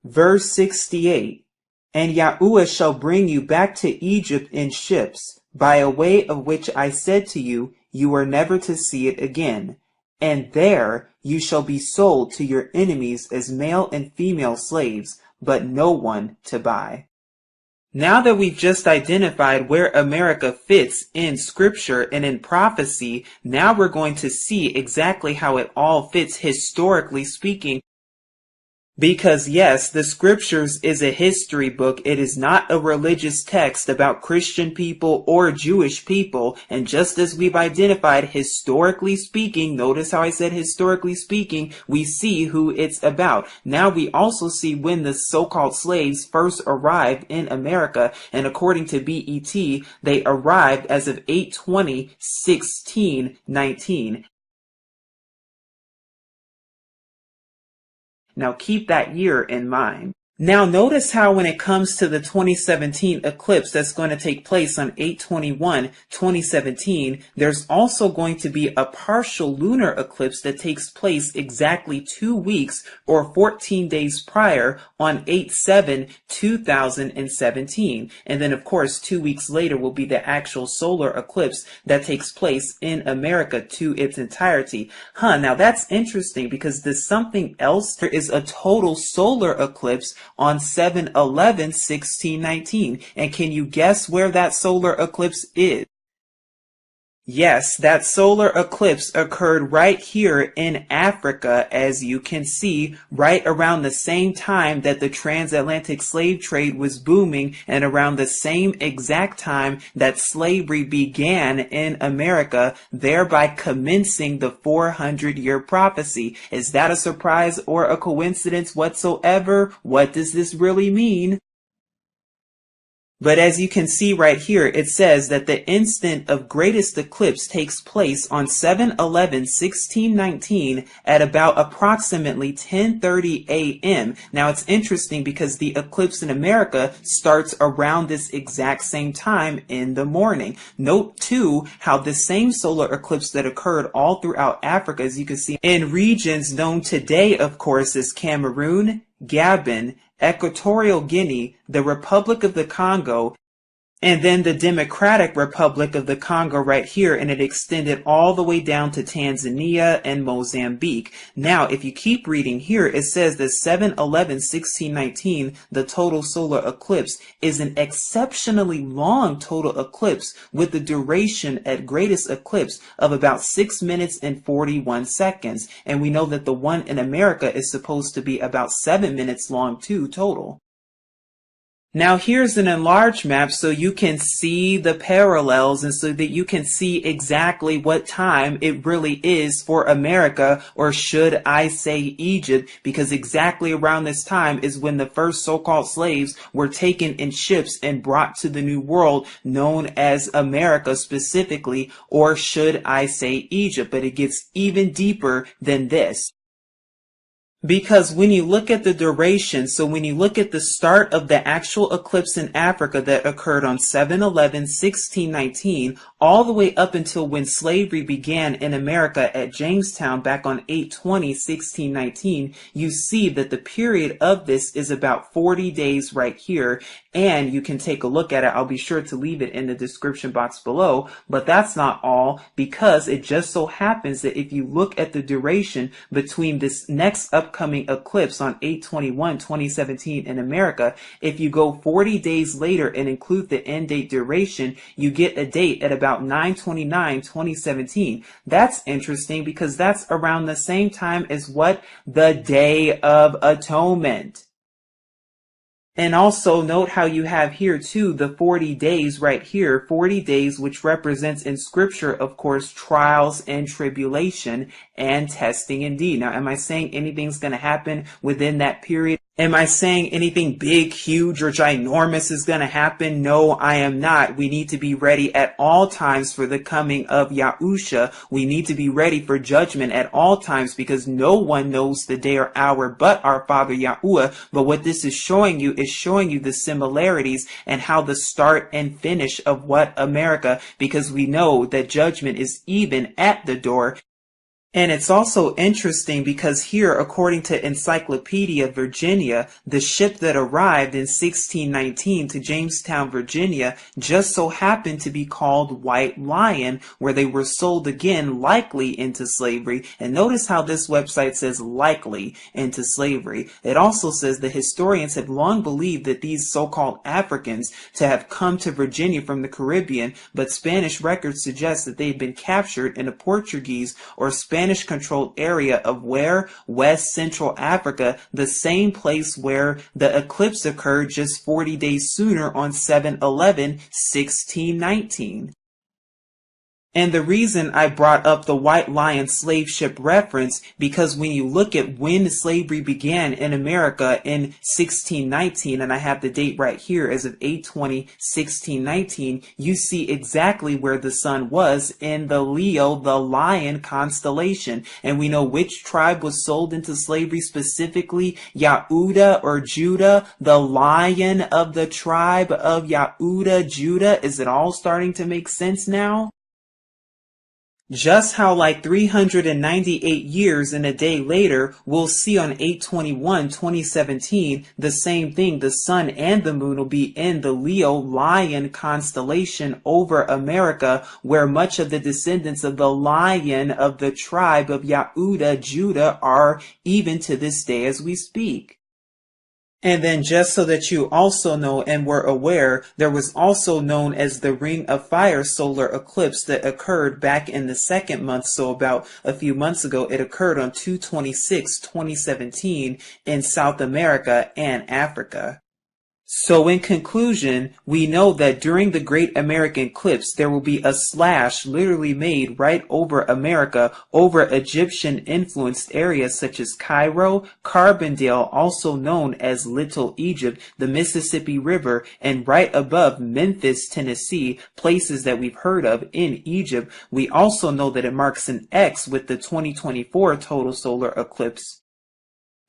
Verse 68. And Yahuwah shall bring you back to Egypt in ships, by a way of which I said to you, you are never to see it again. And there you shall be sold to your enemies as male and female slaves, but no one to buy. Now that we've just identified where America fits in scripture and in prophecy, now we're going to see exactly how it all fits historically speaking. Because yes, the scriptures is a history book. It is not a religious text about Christian people or Jewish people. And just as we've identified historically speaking, notice how I said historically speaking, we see who it's about. Now we also see when the so-called slaves first arrived in America. And according to BET, they arrived as of 8/20/1619. Now keep that year in mind. Now notice how when it comes to the 2017 eclipse that's going to take place on 8/21/2017, there's also going to be a partial lunar eclipse that takes place exactly 2 weeks or 14 days prior on 8/7/2017. And then of course 2 weeks later will be the actual solar eclipse that takes place in America to its entirety. Now that's interesting because there's something else. There is a total solar eclipse on 7/11/1619. And can you guess where that solar eclipse is? Yes, that solar eclipse occurred right here in Africa, as you can see, right around the same time that the transatlantic slave trade was booming and around the same exact time that slavery began in America, thereby commencing the 400-year prophecy. Is that a surprise or a coincidence whatsoever? What does this really mean? But as you can see right here, it says that the instant of greatest eclipse takes place on 7/11/1619 at about approximately 10:30 a.m. Now it's interesting because the eclipse in America starts around this exact same time in the morning. Note too how the same solar eclipse that occurred all throughout Africa, as you can see, in regions known today, of course, as Cameroon, Gabon, Equatorial Guinea, the Republic of the Congo, and then the Democratic Republic of the Congo right here, and it extended all the way down to Tanzania and Mozambique. Now, if you keep reading here, it says that 7/11/1619, the total solar eclipse, is an exceptionally long total eclipse with the duration at greatest eclipse of about 6 minutes and 41 seconds. And we know that the one in America is supposed to be about 7 minutes long too total. Now here's an enlarged map so you can see the parallels and so that you can see exactly what time it really is for America, or should I say Egypt, because exactly around this time is when the first so-called slaves were taken in ships and brought to the New World known as America specifically, or should I say Egypt, but it gets even deeper than this. Because when you look at the duration, so when you look at the start of the actual eclipse in Africa that occurred on 7/11/1619, all the way up until when slavery began in America at Jamestown back on 8/20/1619, you see that the period of this is about 40 days right here, and you can take a look at it. I'll be sure to leave it in the description box below, but that's not all, because it just so happens that if you look at the duration between this next upcoming eclipse on 8/21/2017 in America, if you go 40 days later and include the end date duration, you get a date at about 9/29/2017. That's interesting because that's around the same time as what? The Day of Atonement. And also note how you have here too the 40 days right here, 40 days, which represents in scripture, of course, trials and tribulation and testing indeed. Now, am I saying anything's going to happen within that period? Am I saying anything big, huge, or ginormous is going to happen? No, I am not. We need to be ready at all times for the coming of Yahusha. We need to be ready for judgment at all times, because no one knows the day or hour but our Father Yahuwah. But what this is showing you is showing you the similarities and how the start and finish of what America, because we know that judgment is even at the door. And it's also interesting because here, according to Encyclopedia Virginia, the ship that arrived in 1619 to Jamestown, Virginia, just so happened to be called White Lion, where they were sold again likely into slavery. And notice how this website says likely into slavery. It also says the historians had long believed that these so-called Africans to have come to Virginia from the Caribbean, but Spanish records suggest that they had been captured in a Portuguese or Spanish-controlled area of where? West Central Africa, the same place where the eclipse occurred just 40 days sooner on 7/11/1619. And the reason I brought up the White Lion slave ship reference, because when you look at when slavery began in America in 1619, and I have the date right here as of 8/20/1619, you see exactly where the sun was in the Leo, the Lion constellation. And we know which tribe was sold into slavery specifically, Yahuda or Judah, the lion of the tribe of Yahuda, Judah. Is it all starting to make sense now? Just how like 398 years and a day later, we'll see on 8/21/2017, the same thing. The sun and the moon will be in the Leo Lion constellation over America, where much of the descendants of the lion of the tribe of Yahuda, Judah, are even to this day as we speak. And then just so that you also know and were aware, there was also known as the Ring of Fire solar eclipse that occurred back in the second month, so about a few months ago. It occurred on 2/26/2017 in South America and Africa. So in conclusion, we know that during the Great American Eclipse, there will be a slash literally made right over America, over Egyptian-influenced areas such as Cairo, Carbondale, also known as Little Egypt, the Mississippi River, and right above Memphis, Tennessee, places that we've heard of in Egypt. We also know that it marks an X with the 2024 total solar eclipse.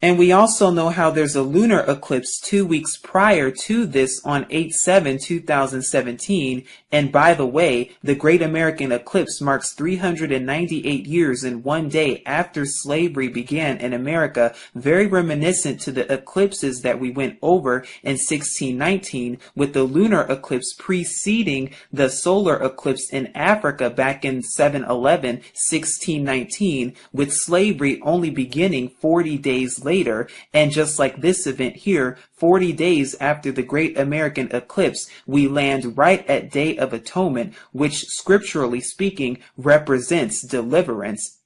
And we also know how there's a lunar eclipse 2 weeks prior to this on 8/7/2017. And by the way, the Great American Eclipse marks 398 years and 1 day after slavery began in America, very reminiscent to the eclipses that we went over in 1619, with the lunar eclipse preceding the solar eclipse in Africa back in 7/11/1619, with slavery only beginning 40 days later. And just like this event here, 40 days after the Great American Eclipse, we land right at Day of Atonement, which scripturally speaking represents deliverance.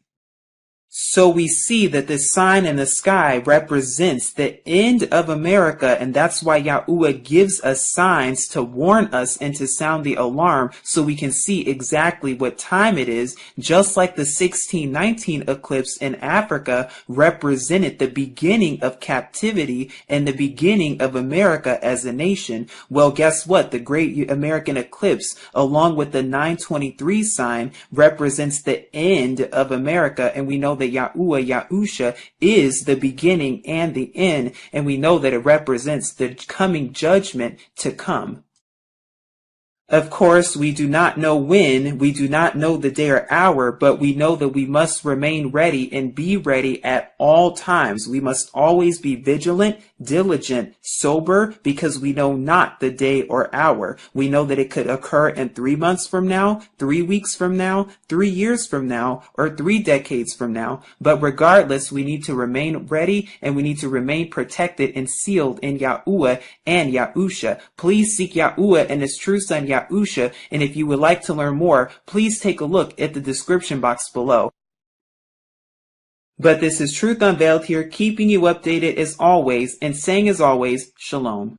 So we see that this sign in the sky represents the end of America, and that's why Yahuwah gives us signs to warn us and to sound the alarm so we can see exactly what time it is, just like the 1619 eclipse in Africa represented the beginning of captivity and the beginning of America as a nation. Well, guess what? The Great American Eclipse, along with the 923 sign, represents the end of America, and we know that Yahuwah, Yahusha, is the beginning and the end, and we know that it represents the coming judgment to come. Of course, we do not know when, we do not know the day or hour, but we know that we must remain ready and be ready at all times. We must always be vigilant, diligent, sober, because we know not the day or hour. We know that it could occur in 3 months from now, 3 weeks from now, 3 years from now, or 3 decades from now. But regardless, we need to remain ready and we need to remain protected and sealed in Yahuwah and Yahusha. Please seek Yahuwah and his true son Yahusha, and if you would like to learn more, please take a look at the description box below. But this is Truth Unveiled here, keeping you updated as always, and saying as always, Shalom.